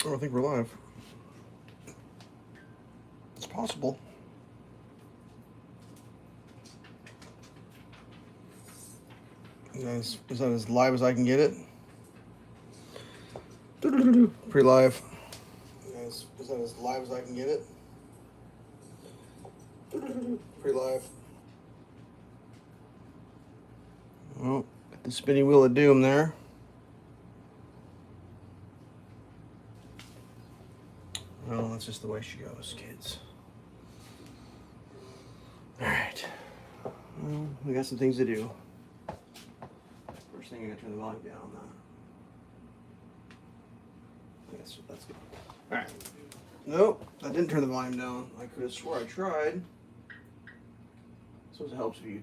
Oh, I think we're live. It's possible. Is that as live as I can get it? Pretty live. Is that as live as I can get it? Pretty live. Oh, got the spinning wheel of doom there. Well, that's just the way she goes, kids. Alright. Well, we got some things to do. First thing, I gotta turn the volume down on that. I guess that's good. Alright. Nope, I didn't turn the volume down. I could have swore I tried. So it helps if you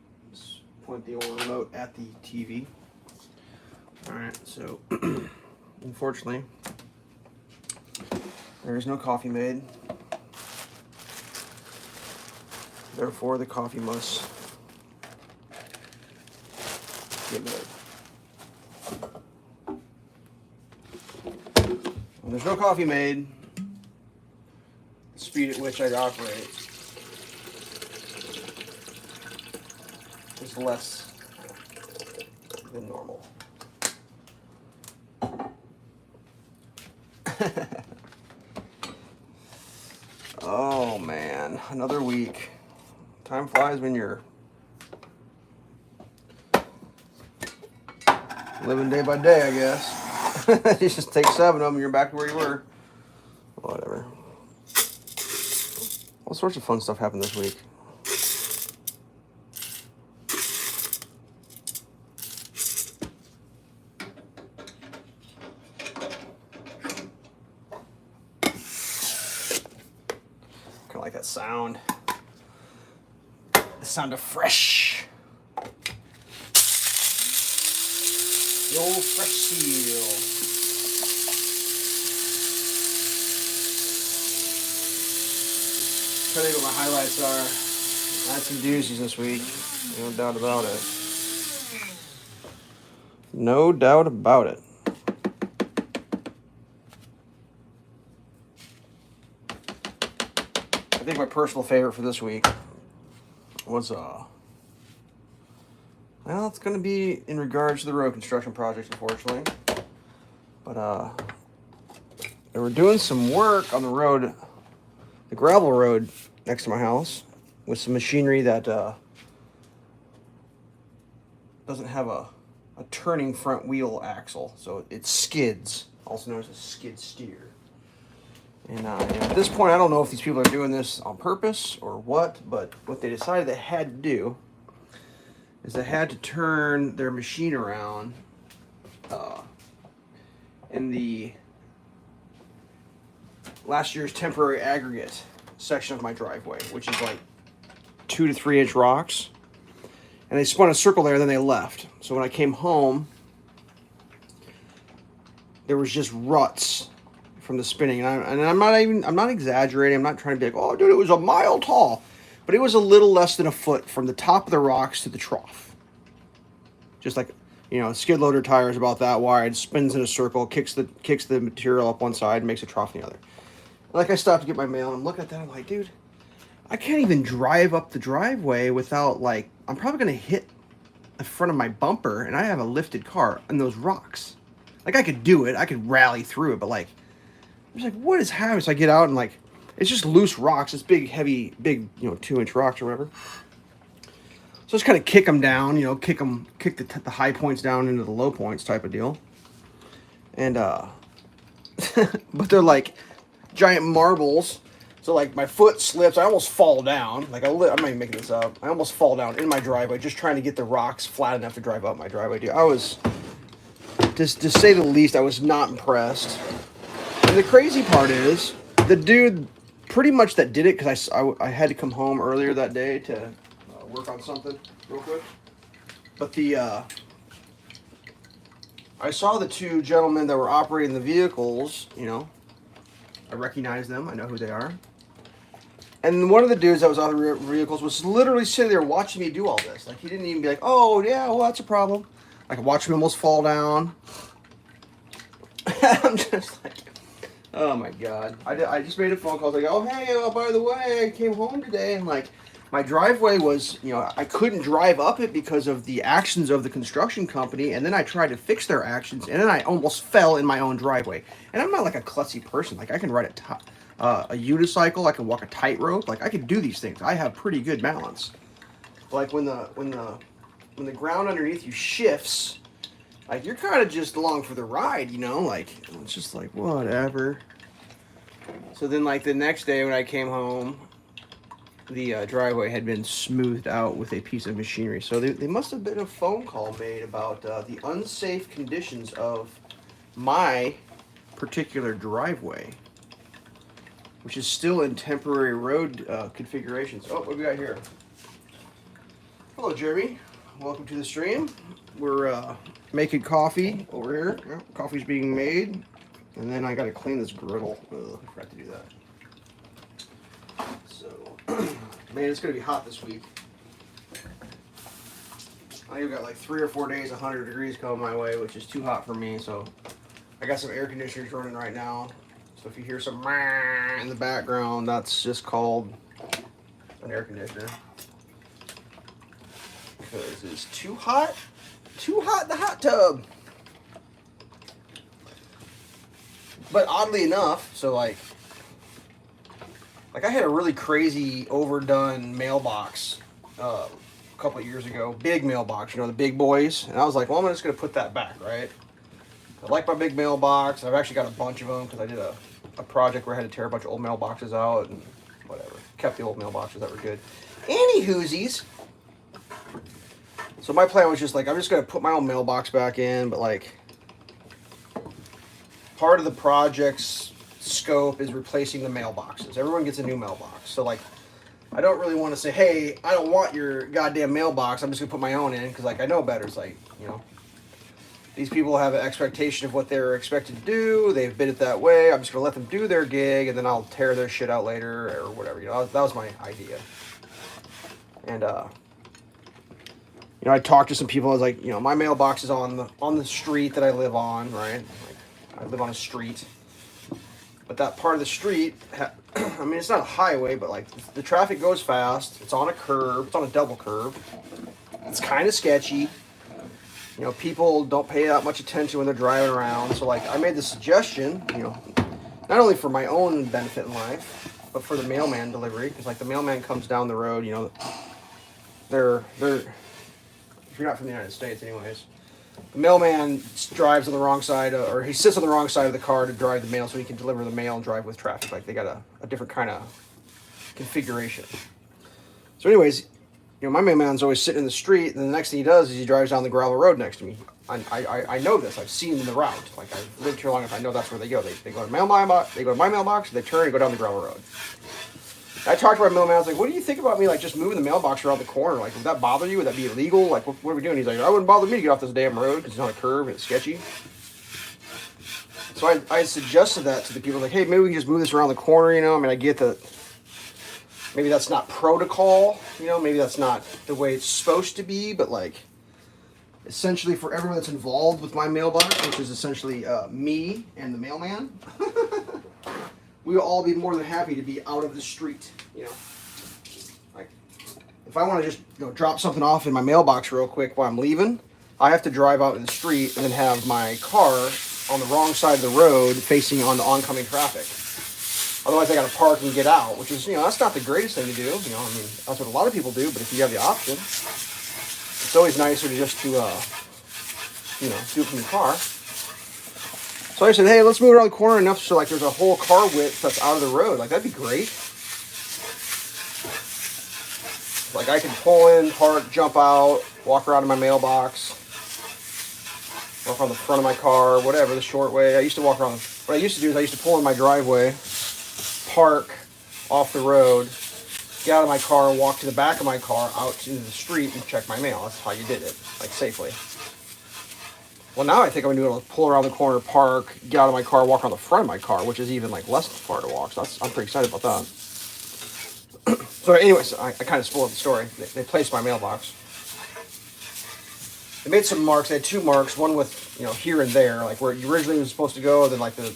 point the old remote at the TV. Alright, so unfortunately, there is no coffee made. Therefore, the coffee must get made. When there's no coffee made, the speed at which I operate is less than normal. Oh man, another week. Time flies when you're living day by day, I guess. You just take 7 of them and you're back to where you were. Whatever. All sorts of fun stuff happened this week. Kind of like that sound. The sound of fresh. The old fresh seal. Tell you what my highlights are. I had some doozies this week. No doubt about it. No doubt about it. I think my personal favorite for this week was well, it's going to be in regards to the road construction project, unfortunately. But they were doing some work on the road, the gravel road next to my house, with some machinery that doesn't have a turning front wheel axle, so it skids, also known as a skid steer. And at this point, I don't know if these people are doing this on purpose or what, but what they decided they had to do is they had to turn their machine around in the last year's temporary aggregate section of my driveway, which is like 2 to 3 inch rocks. And they spun a circle there, and then they left. So when I came home, there was just ruts from the spinning, and I'm not exaggerating. I'm not trying to be like, oh, dude, it was a mile tall, but it was a little less than a foot from the top of the rocks to the trough. Just like, a skid loader tire is about that wide, spins in a circle, kicks the material up one side, and makes a trough on the other. Like, I stopped to get my mail, and I'm looking at that, I'm like, dude, I can't even drive up the driveway without, like, I'm probably gonna hit the front of my bumper, and I have a lifted car in those rocks. Like, I could do it, I could rally through it, but like, I was like, what is happening? So I get out and like, it's just loose rocks. It's big, heavy, 2 inch rocks or whatever. So just kind of kick them down, kick the high points down into the low points type of deal. And, but they're like giant marbles. So like my foot slips, I almost fall down. Like I'm not even making this up. I almost fall down in my driveway just trying to get the rocks flat enough to drive up my driveway. Dude, I was, just to say the least, I was not impressed. And the crazy part is, the dude pretty much that did it, because I had to come home earlier that day to work on something real quick. But I saw the 2 gentlemen that were operating the vehicles, I recognize them, I know who they are. And one of the dudes that was on the vehicles was literally sitting there watching me do all this. Like, he didn't even be like, oh, yeah, well, that's a problem. I could watch him almost fall down. I'm just Oh my god! I just made a phone call. I was like, oh hey, by the way, I came home today, and like my driveway was, I couldn't drive up it because of the actions of the construction company, and then I tried to fix their actions, and then I almost fell in my own driveway. And I'm not like a klutzy person. Like I can ride a unicycle, I can walk a tightrope, like I can do these things. I have pretty good balance. Like when the ground underneath you shifts, like you're kind of just along for the ride, like it's just like whatever. So then like the next day when I came home, the driveway had been smoothed out with a piece of machinery. So they must have been a phone call made about the unsafe conditions of my particular driveway, which is still in temporary road configurations. Oh, what do we got here? Hello, Jeremy. Welcome to the stream. We're making coffee over here. Yeah, coffee's being made. And then I got to clean this griddle. Ugh, I forgot to do that. So, man, it's going to be hot this week. I think we've got like 3 or 4 days, 100 degrees coming my way, which is too hot for me. So, I got some air conditioners running right now. So, if you hear some in the background, that's just called an air conditioner. Because it's too hot. Too hot in the hot tub. But oddly enough, so like I had a really crazy overdone mailbox a couple of years ago. Big mailbox, the big boys. And I was like, well, I'm just going to put that back, right? I like my big mailbox. I've actually got a bunch of them because I did a project where I had to tear a bunch of old mailboxes out and whatever. Kept the old mailboxes that were good. Anywhoosies. So my plan was just like, I'm just going to put my own mailbox back in, but like part of the project's scope is replacing the mailboxes. Everyone gets a new mailbox. So like, I don't really want to say, hey, I don't want your goddamn mailbox. I'm just going to put my own in because like I know better. It's like, these people have an expectation of what they're expected to do. They've bid it that way. I'm just going to let them do their gig and then I'll tear their shit out later or whatever. That was my idea. And, I talked to some people. I was like, my mailbox is on the street that I live on, right? Like, I live on a street, but that part of the street, I mean, it's not a highway, but like the traffic goes fast. It's on a curb. It's on a double curb. It's kind of sketchy. People don't pay that much attention when they're driving around. So like, I made the suggestion, not only for my own benefit in life, but for the mailman delivery, because like the mailman comes down the road, they're if you're not from the United States anyways, the mailman drives on the wrong side, or he sits on the wrong side of the car to drive the mail so he can deliver the mail and drive with traffic. Like they got a different kind of configuration. So anyways, my mailman's always sitting in the street, and the next thing he does is he drives down the gravel road next to me. I know this. I've seen the route. Like I've lived here long enough. I know that's where they go. They go to my mailbox, they turn and go down the gravel road. I talked to my mailman. I was like, "What do you think about me like just moving the mailbox around the corner? Like, would that bother you? Would that be illegal? Like, what are we doing?" He's like, "I wouldn't bother me to get off this damn road because it's on a curve and it's sketchy." So I suggested that to the people, like, "Hey, maybe we can just move this around the corner." I mean, I get that maybe that's not protocol. Maybe that's not the way it's supposed to be, but like, essentially for everyone that's involved with my mailbox, which is essentially me and the mailman. We will all be more than happy to be out of the street, Like, if I want to just drop something off in my mailbox real quick while I'm leaving, I have to drive out in the street and then have my car on the wrong side of the road facing on the oncoming traffic. Otherwise, I got to park and get out, which is, that's not the greatest thing to do. I mean, that's what a lot of people do, but if you have the option, it's always nicer to just do it from the car. So I said, hey, let's move around the corner enough so like there's a whole car width that's out of the road. Like that'd be great. Like I can pull in, park, jump out, walk around to my mailbox, walk on the front of my car, whatever, the short way. What I used to do is I used to pull in my driveway, park off the road, get out of my car, walk to the back of my car, out into the street and check my mail. That's how you did it, like safely. Well, now I think I'm going to be able to pull around the corner, park, get out of my car, walk around the front of my car, which is even like less far to walk. So I'm pretty excited about that. So anyways, I kind of spoiled the story. They placed my mailbox. They made some marks. They had 2 marks, one with, you know, here and there, like where it originally was supposed to go, then like the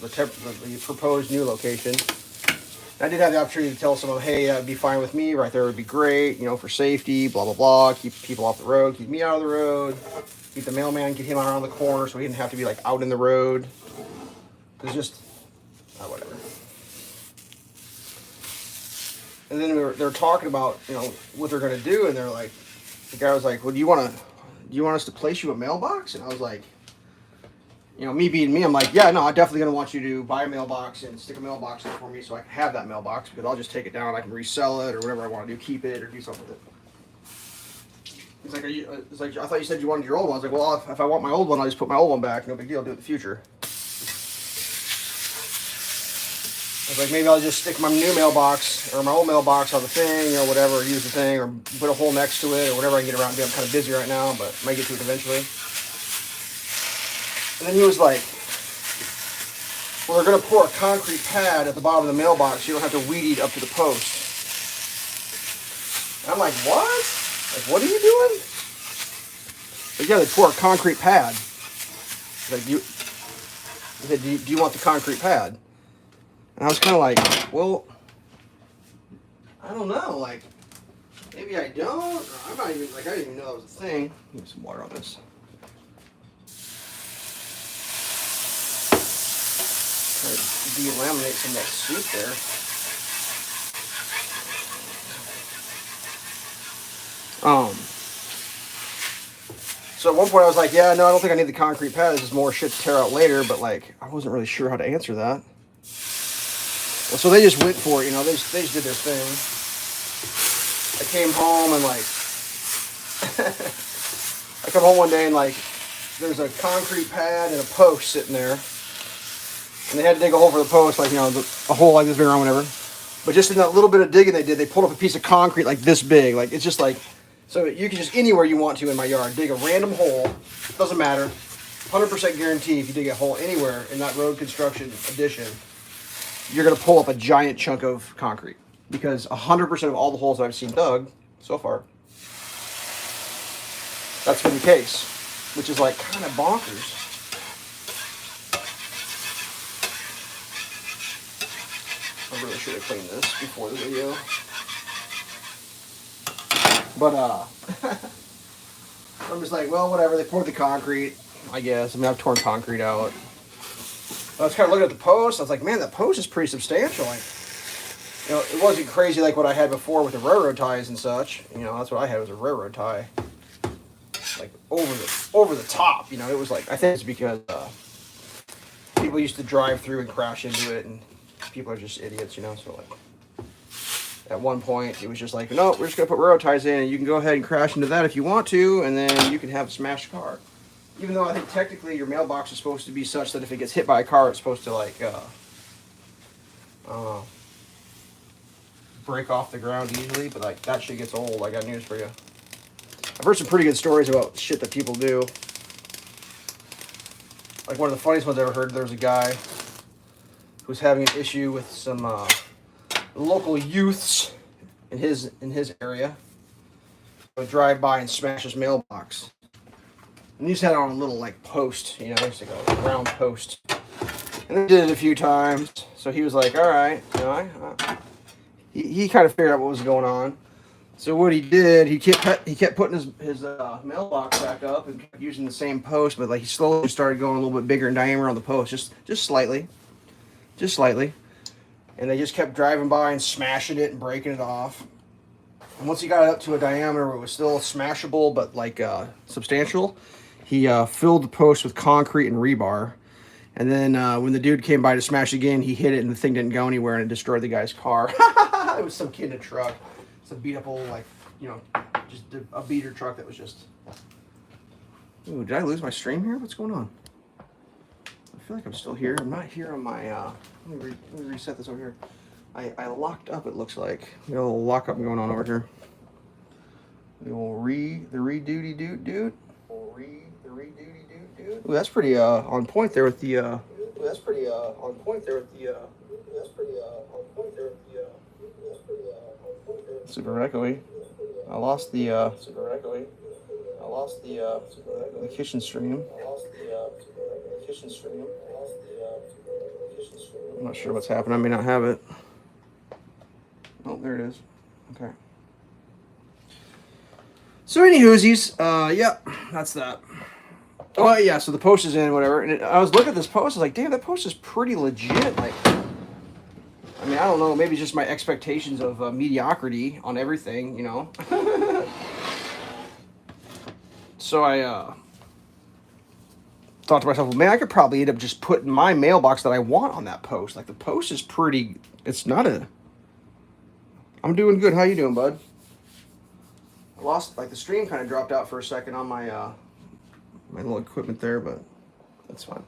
proposed new location. I did have the opportunity to tell someone, hey, that'd be fine with me. Right there would be great, you know, for safety, blah, blah, blah. Keep people off the road, keep me out of the road. Keep the mailman, get him around the corner so he didn't have to be like out in the road. It's just, whatever. And then they were talking about, you know, what they're going to do. And they're like, the guy was like, well, do you want us to place you a mailbox? And I was like, you know, me being me, I'm like, yeah, no, I'm definitely going to want you to buy a mailbox and stick a mailbox in for me so I can have that mailbox, because I'll just take it down, I can resell it or whatever I want to do, keep it or do something with it. He's like, it's like, I thought you said you wanted your old one. I was like, well, if I want my old one, I'll just put my old one back. No big deal, I'll do it in the future. I was like, maybe I'll just stick my new mailbox or my old mailbox on the thing or whatever, or use the thing, or put a hole next to it or whatever I can get around to. I'm kind of busy right now, but I might get to it eventually. And then he was like, well, they're going to pour a concrete pad at the bottom of the mailbox. You don't have to weed eat up to the post. And I'm like, what? Like, what are you doing? But yeah, they pour a concrete pad. Like, do you want the concrete pad? And I was kind of like, well, I don't know. Like, maybe I don't. Or I'm not even, like, I didn't even know that was a thing. Give me some water on this. Try to delaminate some of that soup there. So at one point I was like, yeah, no, I don't think I need the concrete pad. This is more shit to tear out later. But like, I wasn't really sure how to answer that. Well, so they just went for it, you know. They just did their thing. I came home and like, I come home one day and like, there's a concrete pad and a post sitting there. And they had to dig a hole for the post, like, you know, a hole like this big or whatever. But just in that little bit of digging they did, they pulled up a piece of concrete like this big. Like, it's just like, so you can just anywhere you want to in my yard, dig a random hole. Doesn't matter. 100% guarantee if you dig a hole anywhere in that road construction addition, you're going to pull up a giant chunk of concrete. Because 100% of all the holes that I've seen dug so far, that's been the case. Which is like kind of bonkers. I really should have cleaned this before the video. But, I'm just like, well, whatever. They poured the concrete, I guess. I mean, I've torn concrete out. I was kind of looking at the post. I was like, man, that post is pretty substantial. Like, you know, it wasn't crazy like what I had before with the railroad ties and such. You know, that's what I had, was a railroad tie. Like, over the top. You know, it was like, I think it's because people used to drive through and crash into it, and people are just idiots, you know. So like, at one point it was just like, no, we're just gonna put railroad ties in, and you can go ahead and crash into that if you want to, and then you can have a smashed car. Even though I think technically your mailbox is supposed to be such that if it gets hit by a car, it's supposed to like break off the ground easily. But like, that shit gets old. I got news for you. I've heard some pretty good stories about shit that people do. Like, one of the funniest ones I ever heard, there was a guy who was having an issue with some local youths in his area. Would drive by and smash his mailbox. And he just had it on a little like post, you know, just like a round post. And they did it a few times. So he was like, all right, you know, he kind of figured out what was going on. So what he did, he kept putting his mailbox back up and kept using the same post, but like he slowly started going a little bit bigger in diameter on the post, just slightly. And they just kept driving by and smashing it and breaking it off. And once he got it up to a diameter where it was still smashable but like substantial, he filled the post with concrete and rebar. And then when the dude came by to smash again, he hit it and the thing didn't go anywhere and it destroyed the guy's car. It was some kid in a truck. It's a beat up old, like, you know, just a beater truck that was just... Ooh, did I lose my stream here? What's going on? I feel like I'm still here. I'm not here on my... Let me reset this over here. I locked up, it looks like. We got a little lockup going on over here. The old re-duty dude. Ooh, that's pretty on point there with the super echoey. I lost the the kitchen stream. I'm not sure what's happening. I may not have it. Oh, there it is. Okay. So, anywhoosies, yeah, that's that. Oh, yeah, so the post is in, whatever. And I was looking at this post. I was like, damn, that post is pretty legit. Like, I mean, I don't know. Maybe just my expectations of mediocrity on everything, you know. So I thought to myself, well, man, I could probably end up just putting my mailbox that I want on that post. Like, the post is pretty. It's not a. I'm doing good. How you doing, bud? I lost, like, the stream kind of dropped out for a second on my my little equipment there, but that's fine.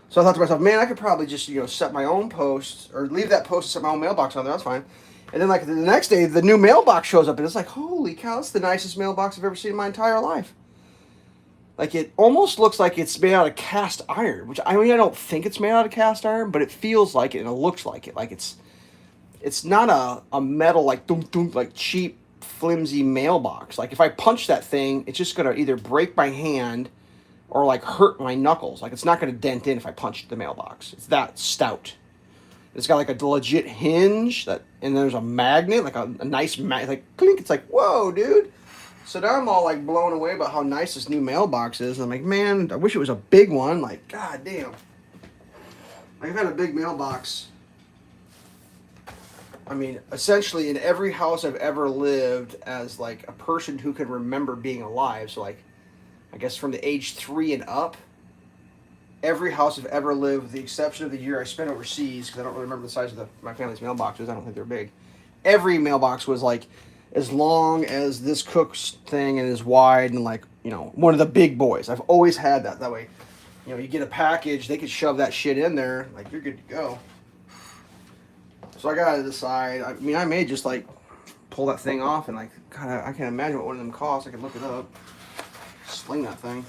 So I thought to myself, man, I could probably just, you know, set my own post or leave that post and set my own mailbox on there. That's fine. And then, like, the next day, the new mailbox shows up, and it's like, holy cow, that's the nicest mailbox I've ever seen in my entire life. Like, it almost looks like it's made out of cast iron, which, I mean, I don't think it's made out of cast iron, but it feels like it and it looks like it. Like, it's not a metal, like, like cheap, flimsy mailbox. Like, if I punch that thing, it's just going to either break my hand or, like, hurt my knuckles. Like, it's not going to dent in if I punch the mailbox. It's that stout. It's got, like, a legit hinge, and there's a magnet, like a nice magnet, like, clink. It's like, whoa, dude. So now I'm all, like, blown away about how nice this new mailbox is. And I'm like, man, I wish it was a big one. Like, god damn. I've had a big mailbox. I mean, essentially in every house I've ever lived as, like, a person who can remember being alive. So, like, I guess from the age 3 and up, every house I've ever lived, with the exception of the year I spent overseas, because I don't really remember the size of my family's mailboxes. I don't think they're big. Every mailbox was, like, as long as this cook's thing and as wide and, like, you know, one of the big boys. I've always had that. That way, you know, you get a package, they could shove that shit in there, like, you're good to go. So I gotta decide. I mean, I may just, like, pull that thing off and, like, God, I can't imagine what one of them costs. I can look it up. Sling that thing.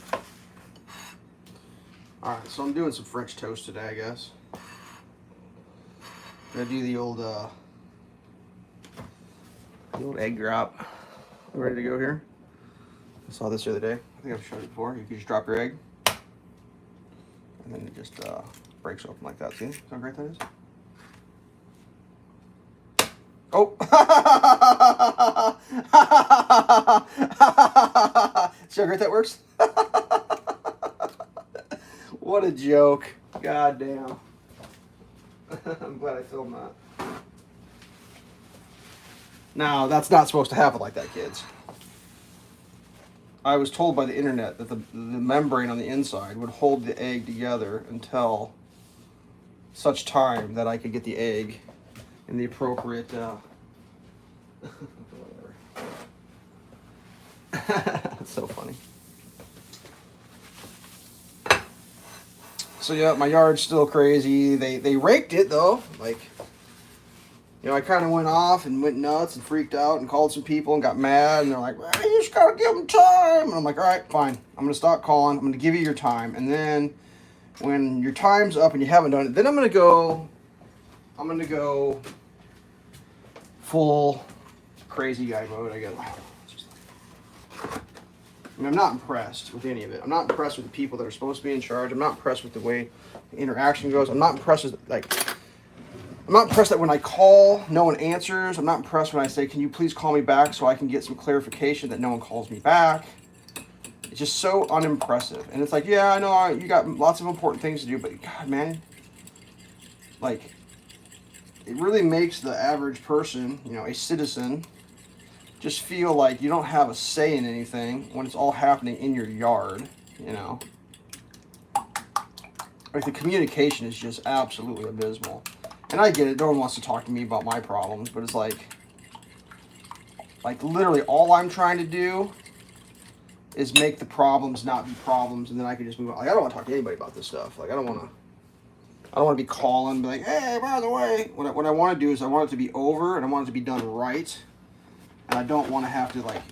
Alright, so I'm doing some French toast today, I guess. I'm gonna do the old egg drop. You ready to go here? I saw this the other day. I think I've showed it before. You can just drop your egg. And then it just breaks open like that. See how great that is? Oh! See how great that works? What a joke. God damn. I'm glad I filmed that. Now, that's not supposed to happen like that, kids. I was told by the internet that the membrane on the inside would hold the egg together until such time that I could get the egg in the appropriate... That's so funny. So yeah, my yard's still crazy. They raked it though. Like, you know, I kind of went off and went nuts and freaked out and called some people and got mad. And they're like, well, you just gotta give them time. And I'm like, all right, fine. I'm gonna stop calling. I'm gonna give you your time. And then when your time's up and you haven't done it, then I'm gonna go full crazy guy mode, I guess. I mean, I'm not impressed with any of it. I'm not impressed with the people that are supposed to be in charge. I'm not impressed with the way the interaction goes. I'm not impressed with, like, I'm not impressed that when I call, no one answers. I'm not impressed when I say, can you please call me back so I can get some clarification, that no one calls me back. It's just so unimpressive. And it's like, yeah, I know you got lots of important things to do, but God, man, like, it really makes the average person, you know, a citizen, just feel like you don't have a say in anything when it's all happening in your yard, you know. Like, the communication is just absolutely abysmal. And I get it, no one wants to talk to me about my problems, but it's like literally all I'm trying to do is make the problems not be problems, and then I can just move on. Like, I don't want to talk to anybody about this stuff. Like, I don't want to be calling and be like, hey, by the way, what I want to do is I want it to be over, and I want it to be done right. And I don't want to have to, like,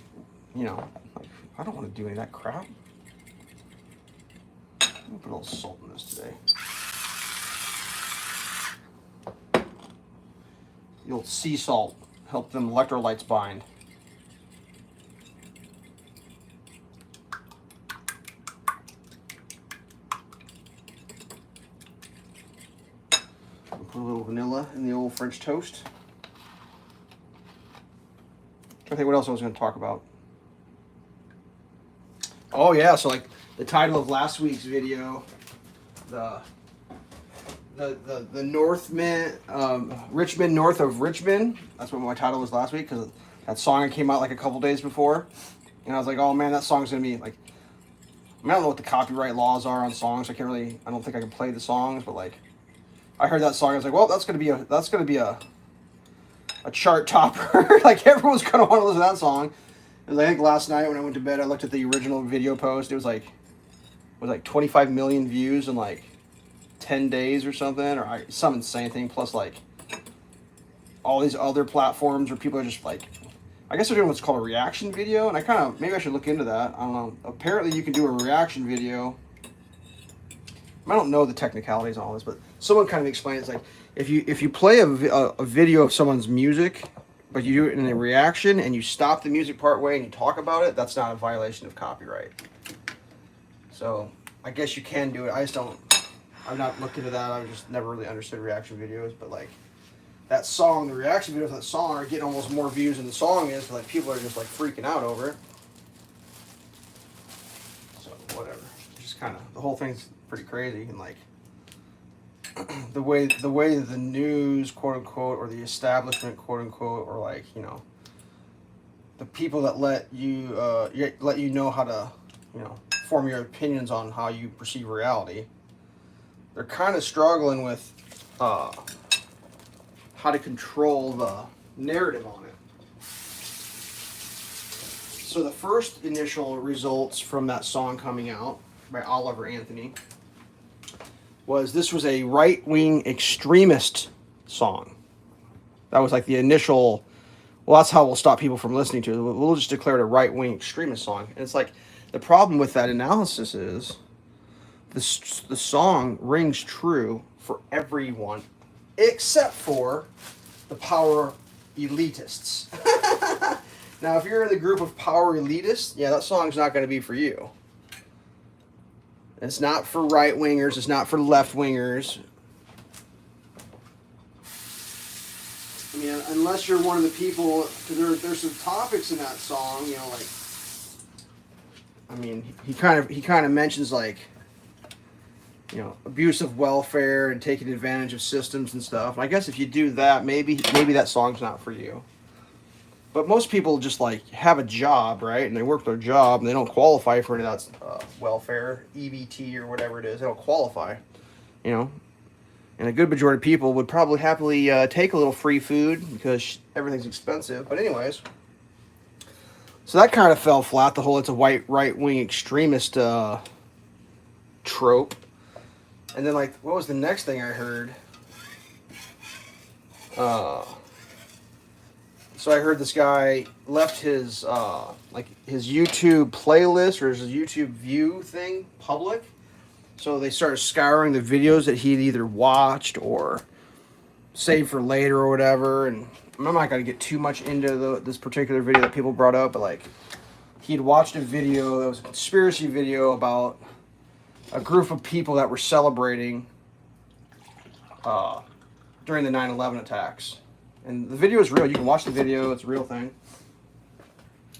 you know, like, I don't want to do any of that crap. I'm going to put a little salt in this today. The old sea salt, help them electrolytes bind. Put a little vanilla in the old French toast. I think what else I was going to talk about. Oh yeah, so like the title of last week's video, the Northman, Richmond north of Richmond. That's what my title was last week because that song came out like a couple days before, and I was like, oh man, that song's gonna be like. I mean, I don't know what the copyright laws are on songs. I don't think I can play the songs, but like, I heard that song. I was like, well, that's gonna be a chart topper. Like everyone's gonna want to listen to that song. Because I think last night when I went to bed, I looked at the original video post. It was like 25 million views in like 10 days or something, or some insane thing. Plus like all these other platforms where people are just like, I guess they're doing what's called a reaction video, and maybe I should look into that. I don't know. Apparently you can do a reaction video. I don't know the technicalities on all this, but someone kind of explained it's like if you play a video of someone's music, but you do it in a reaction and you stop the music part way and you talk about it, that's not a violation of copyright. So I guess you can do it. I've not looked into that. I've just never really understood reaction videos, but like that song, the reaction videos of that song are getting almost more views than the song is. So like people are just like freaking out over it. So whatever. Just kind of the whole thing's pretty crazy, and like the way the news, quote unquote, or the establishment, quote unquote, or like, you know, the people that let you know how to, you know, form your opinions on how you perceive reality, they're kind of struggling with how to control the narrative on it. So the first initial results from that song coming out by Oliver Anthony was this was a right-wing extremist song. That was like the initial, well, that's how we'll stop people from listening to it. We'll just declare it a right-wing extremist song. And it's like, the problem with that analysis is the song rings true for everyone except for the power elitists. Now, if you're in the group of power elitists, yeah, that song's not going to be for you. It's not for right-wingers. It's not for left-wingers. I mean, unless you're one of the people, because there's some topics in that song, you know, like, I mean, he kind of mentions like, you know, abuse of welfare and taking advantage of systems and stuff. And I guess if you do that, maybe that song's not for you. But most people just like have a job, right? And they work their job and they don't qualify for any of that welfare, EBT or whatever it is. They don't qualify, you know. And a good majority of people would probably happily take a little free food because everything's expensive. But anyways, so that kind of fell flat. The whole it's a right-wing extremist trope. And then like, what was the next thing I heard? So I heard this guy left his his YouTube playlist or his YouTube view thing public. So they started scouring the videos that he'd either watched or saved for later or whatever. And I'm not going to get too much into this particular video that people brought up, but like he'd watched a video that was a conspiracy video about a group of people that were celebrating during the 9/11 attacks. And the video is real. You can watch the video. It's a real thing.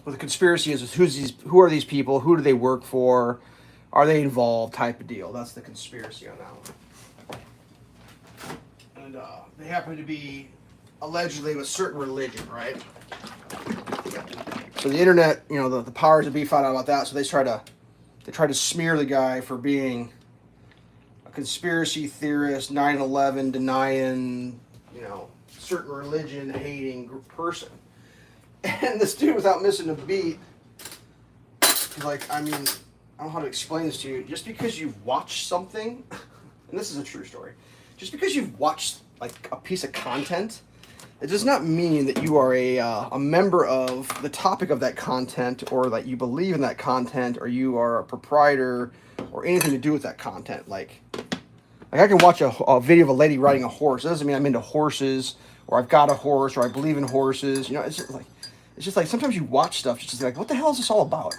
But the conspiracy is who are these people? Who do they work for? Are they involved? Type of deal. That's the conspiracy on that one. And they happen to be allegedly of a certain religion, right? So the internet, you know, the powers that be found out about that. So they try to smear the guy for being a conspiracy theorist, 9/11 denying, you know, certain religion hating person. And this dude, without missing a beat, like, I mean, I don't know how to explain this to you. Just because you've watched something, and this is a true story, just because you've watched like a piece of content, it does not mean that you are a member of the topic of that content, or that you believe in that content, or you are a proprietor, or anything to do with that content. Like I can watch a video of a lady riding a horse. It doesn't mean I'm into horses, or I've got a horse, or I believe in horses. You know, it's just like sometimes you watch stuff just to like, what the hell is this all about?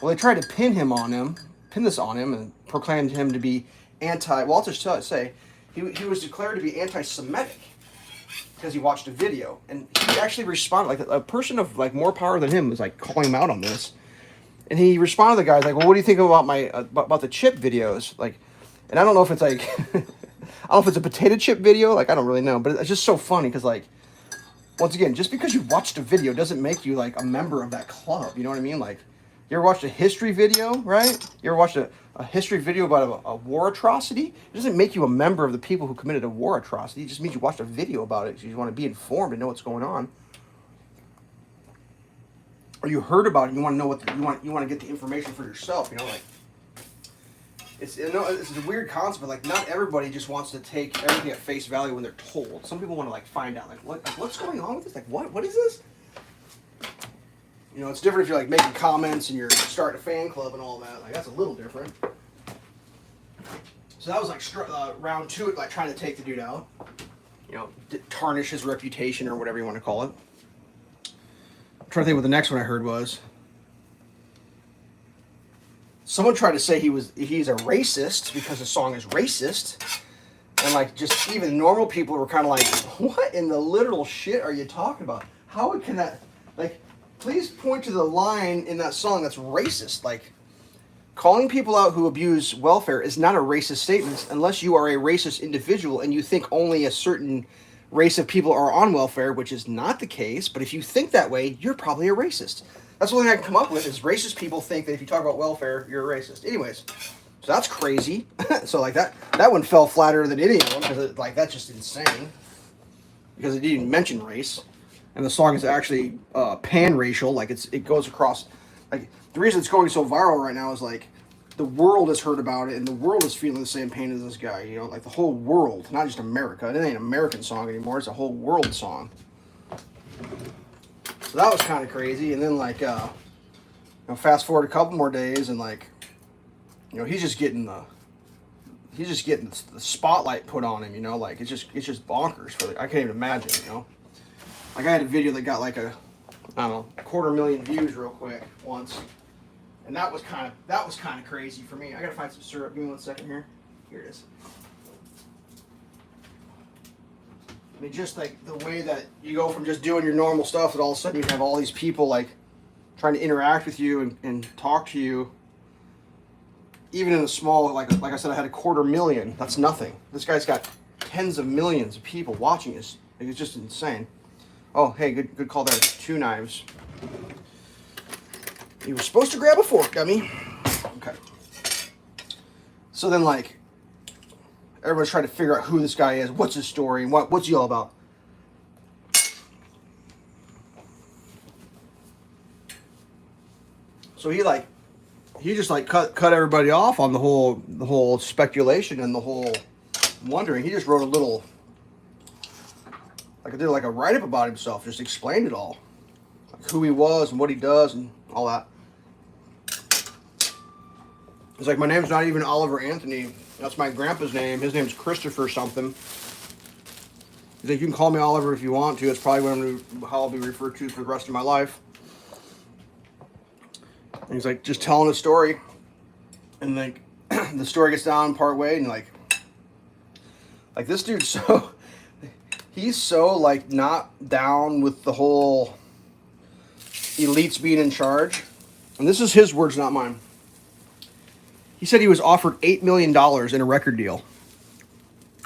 Well, they tried to pin this on him, and proclaimed him to be I'll just say, he was declared to be anti-Semitic because he watched a video, and he actually responded. Like a person of like more power than him was like calling him out on this, and he responded to the guy like, "Well, what do you think about my about the chip videos?" Like, and I don't know if it's like, I don't know if it's a potato chip video. Like, I don't really know, but it's just so funny because like, once again, just because you watched a video doesn't make you like a member of that club. You know what I mean? Like, you ever watched a history video, right? You ever watched a history video about a war atrocity? It doesn't make you a member of the people who committed a war atrocity. It just means you watched a video about it because you want to be informed and know what's going on. Or you heard about it and you want to know what you want to get the information for yourself. You know, like it's a weird concept. But like, not everybody just wants to take everything at face value when they're told. Some people want to like find out like what's going on with this. Like what is this? You know, it's different if you're like making comments and you're starting a fan club and all that. Like, that's a little different. So that was like round two, like trying to take the dude out. You know, tarnish his reputation or whatever you want to call it. I'm trying to think what the next one I heard was. Someone tried to say he's a racist because the song is racist. And like, just even normal people were kind of like, what in the literal shit are you talking about? How can that, like, please point to the line in that song that's racist. Like, calling people out who abuse welfare is not a racist statement unless you are a racist individual and you think only a certain race of people are on welfare, which is not the case. But if you think that way, you're probably a racist. That's the only thing I can come up with is racist people think that if you talk about welfare, you're a racist. Anyways, so that's crazy. So like that one fell flatter than any of them because like that's just insane because it didn't mention race. And the song is actually pan-racial, like it goes across. Like the reason it's going so viral right now is like the world has heard about it, and the world is feeling the same pain as this guy. You know, like the whole world, not just America. It ain't an American song anymore; it's a whole world song. So that was kind of crazy. And then like, fast forward a couple more days, and like, you know, he's just getting the spotlight put on him. You know, like it's just bonkers. I can't even imagine. You know. Like I had a video that got like I don't know, 250,000 views real quick once, and that was kind of crazy for me. I gotta find some syrup. Give me 1 second here. Here it is. I mean, just like the way that you go from just doing your normal stuff, and all of a sudden you have all these people like trying to interact with you and talk to you. Even in a small, like I said, I had 250,000. That's nothing. This guy's got tens of millions of people watching this. Like, it's just insane. Oh, hey, good call there. 2 knives. You were supposed to grab a fork, dummy. Okay. So then, like, everybody's trying to figure out who this guy is, what's his story, and what's he all about. So he just cut everybody off on the whole speculation and the whole wondering. He just wrote a little. Like I did like a write-up about himself, just explained it all. Like who he was and what he does and all that. It's like, my name's not even Oliver Anthony. That's my grandpa's name. His name's Christopher something. He's like, you can call me Oliver if you want to. That's probably how I'll be referred to for the rest of my life. And he's like, just telling a story. And like, the story gets down part way and like this dude's so... He's so, like, not down with the whole elites being in charge. And this is his words, not mine. He said he was offered $8 million in a record deal.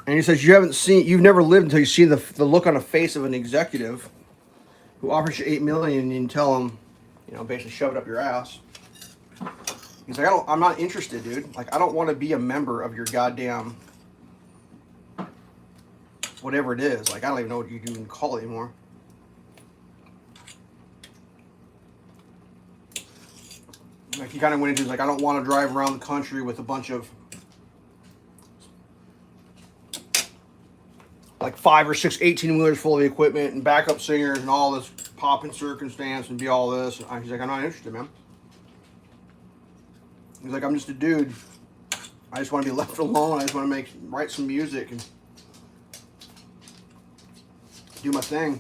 And he says, you've never lived until you see the look on the face of an executive who offers you $8 million and you tell him, you know, basically shove it up your ass. He's like, I'm not interested, dude. Like, I don't want to be a member of your goddamn... whatever it is. Like, I don't even know what you can call it anymore. Like, he kind of went into, like, I don't want to drive around the country with a bunch of, like, 5 or 6 18-wheelers full of equipment and backup singers and all this pomp and circumstance and be all this. And he's like, I'm not interested, man. He's like, I'm just a dude. I just want to be left alone. I just want to write some music and do my thing.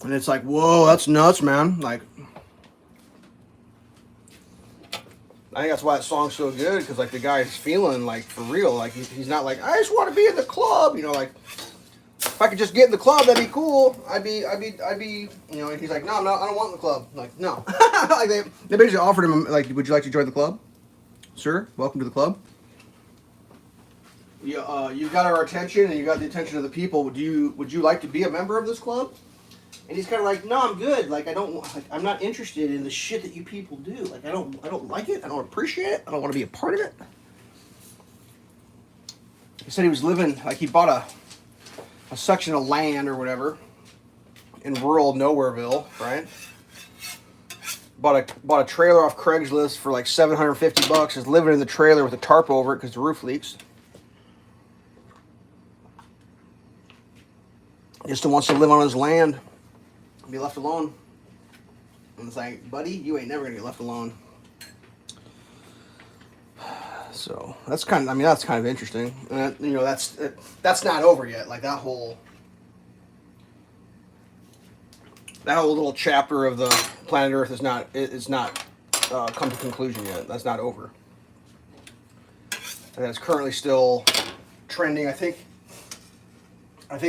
And it's like, whoa, that's nuts, man. Like, I think that's why that song's so good, because like the guy's feeling like for real, like he's not like I just want to be in the club, you know, like if I could just get in the club, that'd be cool. I'd be, you know. And he's like, no, I'm not, I don't want in the club. I'm like, no, like they basically offered him like, would you like to join the club, sir? Welcome to the club. You got our attention, and you got the attention of the people. Would you like to be a member of this club? And he's kind of like, no, I'm good. Like I'm not interested in the shit that you people do. Like I don't like it. I don't appreciate it. I don't want to be a part of it. He said he was living like he bought a section of land or whatever in rural Nowhereville, right? Bought a trailer off Craigslist for like $750. Is living in the trailer with a tarp over it because the roof leaks. Just wants to live on his land and be left alone. And it's like, buddy, you ain't never gonna get left alone. So that's kind of interesting. And you know, that's not over yet. Like that whole little chapter of the planet Earth is not come to conclusion yet. That's not over. And it's currently still trending. I think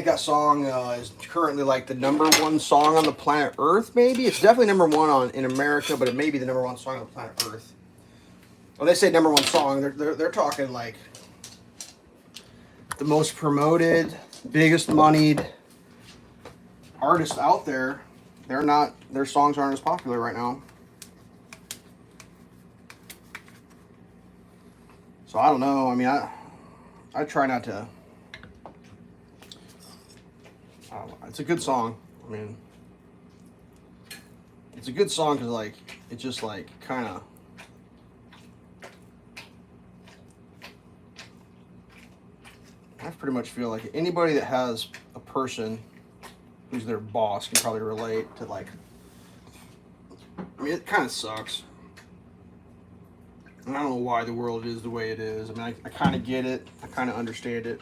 that song is currently like the #1 song on the planet Earth. Maybe it's definitely #1 in America, but it may be the #1 song on the planet Earth. When they say #1 song, they're talking like the most promoted, biggest moneyed artists out there. Their songs aren't as popular right now. So I don't know. I mean, I try not to. I don't know. It's a good song. I mean, it's a good song because like it just like kind of. I pretty much feel like anybody that has a person who's their boss can probably relate to like. I mean, it kind of sucks. And I don't know why the world is the way it is. I mean, I kind of get it. I kind of understand it.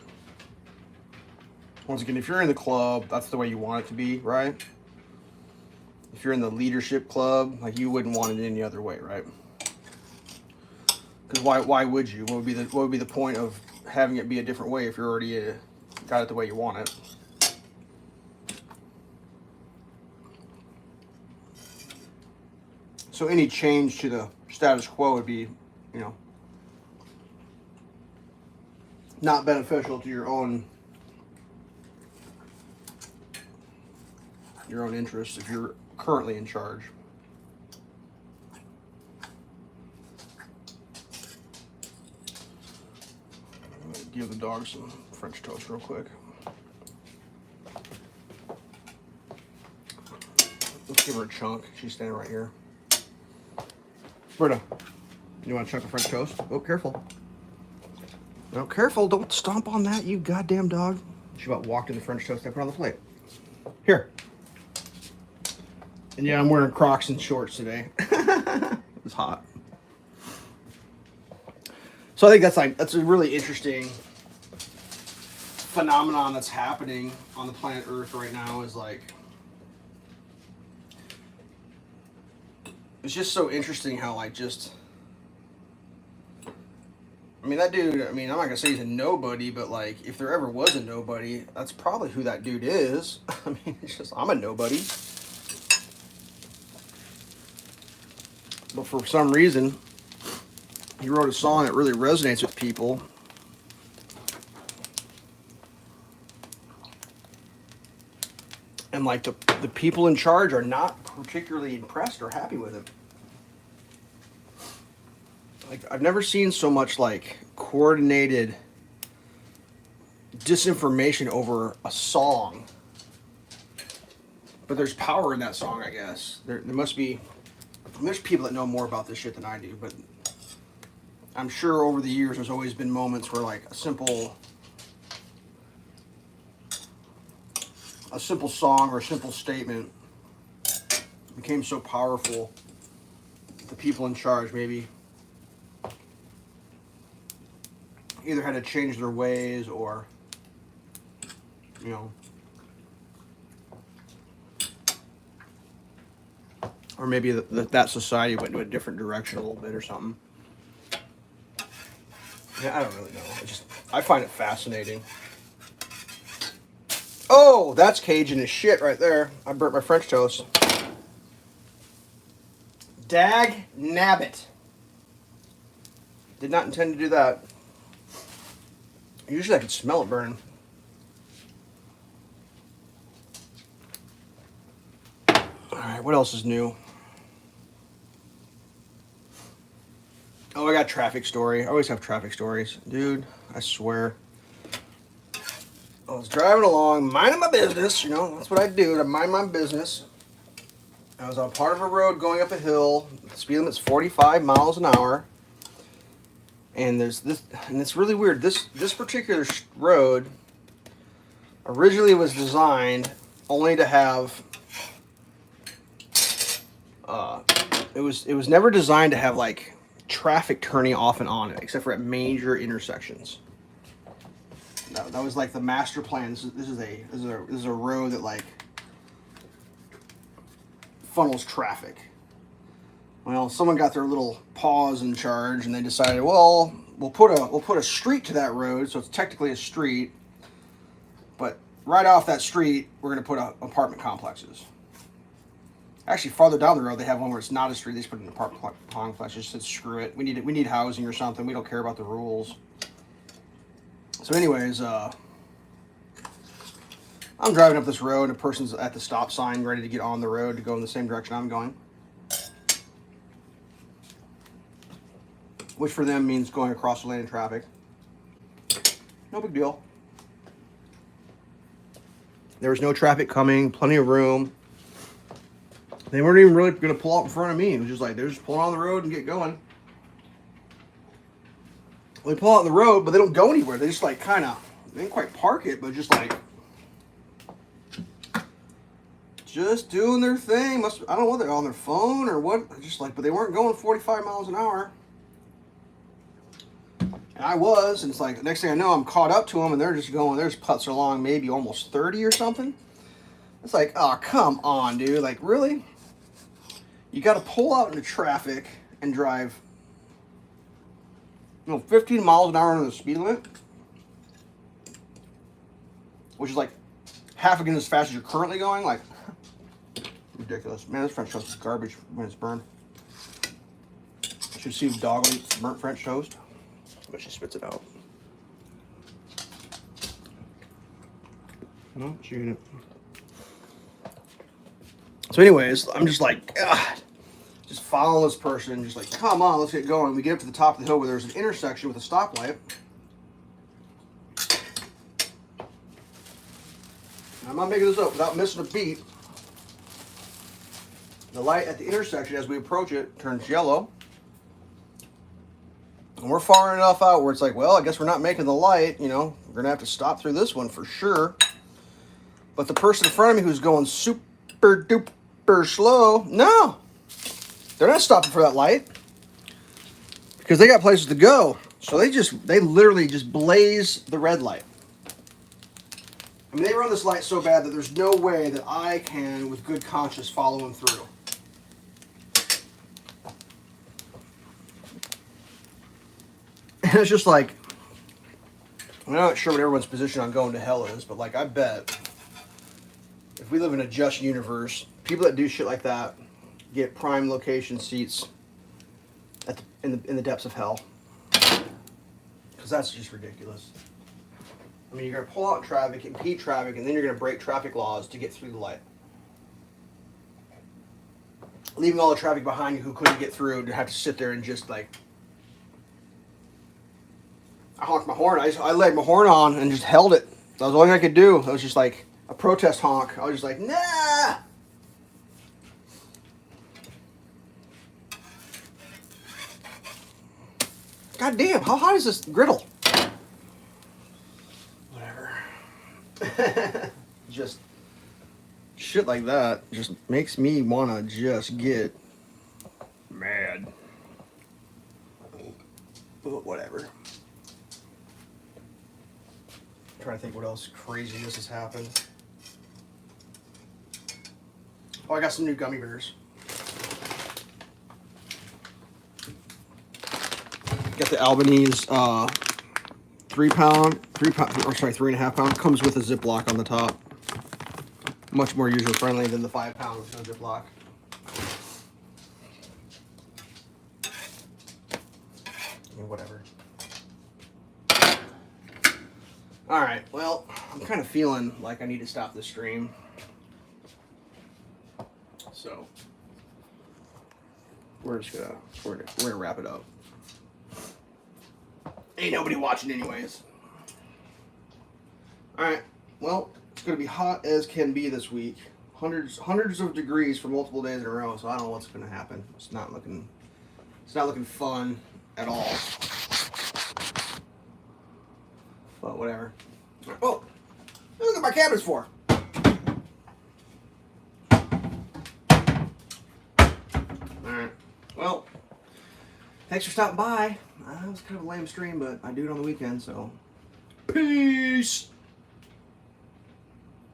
Once again, if you're in the club, that's the way you want it to be, right? If you're in the leadership club, like you wouldn't want it any other way, right? Because why would you? What would be the point of having it be a different way if you're already got it the way you want it? So any change to the status quo would be, you know, not beneficial to your own interests if you're currently in charge. I'm gonna give the dog some French toast real quick. Let's give her a chunk. She's standing right here. Berta, you want a chunk of French toast? Oh, careful. No, careful. Don't stomp on that, you goddamn dog. She about walked in the French toast I put on the plate. Here. And yeah, I'm wearing Crocs and shorts today. It's hot. So I think that's a really interesting phenomenon that's happening on the planet Earth right now is like, it's just so interesting how like just, I mean that dude, I mean I'm not gonna say he's a nobody, but like if there ever was a nobody, that's probably who that dude is. I mean it's just, I'm a nobody. But for some reason, he wrote a song that really resonates with people. And like the people in charge are not particularly impressed or happy with it. Like I've never seen so much like coordinated disinformation over a song. But there's power in that song, I guess. There must be. There's people that know more about this shit than I do, but I'm sure over the years there's always been moments where like a simple song or a simple statement became so powerful that the people in charge maybe either had to change their ways or, you know, or maybe that society went in a different direction a little bit or something. Yeah, I don't really know. I find it fascinating. Oh, that's Cajun as shit right there. I burnt my French toast. Dag nabbit. Did not intend to do that. Usually I can smell it burning. Alright, what else is new? Oh, I got traffic story. I always have traffic stories. Dude, I swear. I was driving along, minding my business, that's what I do, to mind my business. I was on part of a road going up a hill. The speed limit's 45 miles an hour. And it's really weird. This particular road originally was designed only to have it was never designed to have like traffic turning off and on it, except for at major intersections. That was like the master plan. This is a road that like funnels traffic. Well, someone got their little paws in charge, and they decided, well, we'll put a street to that road, so it's technically a street. But right off that street, we're going to put apartment complexes. Actually, farther down the road, they have one where it's not a street. They just put an apartment complex. Just said, screw it. We need housing or something. We don't care about the rules. So, anyways, I'm driving up this road, and a person's at the stop sign, ready to get on the road to go in the same direction I'm going. Which for them means going across the lane in traffic. No big deal. There was no traffic coming, plenty of room. They weren't even really going to pull out in front of me. It was just like, they're just pulling on the road and get going. They pull out on the road, but they don't go anywhere. They just like they didn't quite park it, but just like, just doing their thing. I don't know whether they're on their phone or what. Just like, but they weren't going 45 miles an hour. And I was, and it's like, the next thing I know, I'm caught up to them, and they're just putts along maybe almost 30 or something. It's like, oh, come on, dude. Like, really? You got to pull out into traffic and drive, 15 miles an hour under the speed limit, which is like half again as fast as you're currently going. Like, ridiculous. Man, this French toast is garbage when it's burned. You should see the dog eat burnt French toast. But she spits it out. No, she ate it. So anyways, I'm just like, God, just follow this person, just like, come on, let's get going. We get up to the top of the hill where there's an intersection with a stoplight. I'm not making this up without missing a beat. The light at the intersection, as we approach it, turns yellow. And we're far enough out where it's like, well, I guess we're not making the light, we're going to have to stop through this one for sure. But the person in front of me who's going super duper slow, no, they're not stopping for that light because they got places to go. So they literally just blaze the red light. I mean, they run this light so bad that there's no way that I can, with good conscience, follow them through. And it's just like, I'm not sure what everyone's position on going to hell is, but like, I bet if we live in a just universe, people that do shit like that get prime location seats in the depths of hell. Because that's just ridiculous. I mean, you're going to pull out in traffic, impede traffic, and then you're going to break traffic laws to get through the light. Leaving all the traffic behind you who couldn't get through to have to sit there and just like, I honked my horn. I laid my horn on and just held it. That was the only thing I could do. It was just like a protest honk. I was just like, nah. God damn, how hot is this griddle? Whatever. Just shit like that just makes me want to just get mad. But whatever. I'm trying to think what else craziness has happened. Oh, I got some new gummy bears. Got the Albanese 3 pound, 3.5 pound comes with a Ziploc on the top. Much more user friendly than the 5 pound with no Ziploc. Whatever. All right. Well, I'm kind of feeling like I need to stop the stream. So we're gonna wrap it up. Ain't nobody watching anyways. All right. Well, it's gonna be hot as can be this week. Hundreds of degrees for multiple days in a row. So I don't know what's gonna happen. It's not looking fun at all. But whatever. Oh, look at my cabinets for. Alright. Well, thanks for stopping by. That was kind of a lame stream, but I do it on the weekend, so. Peace!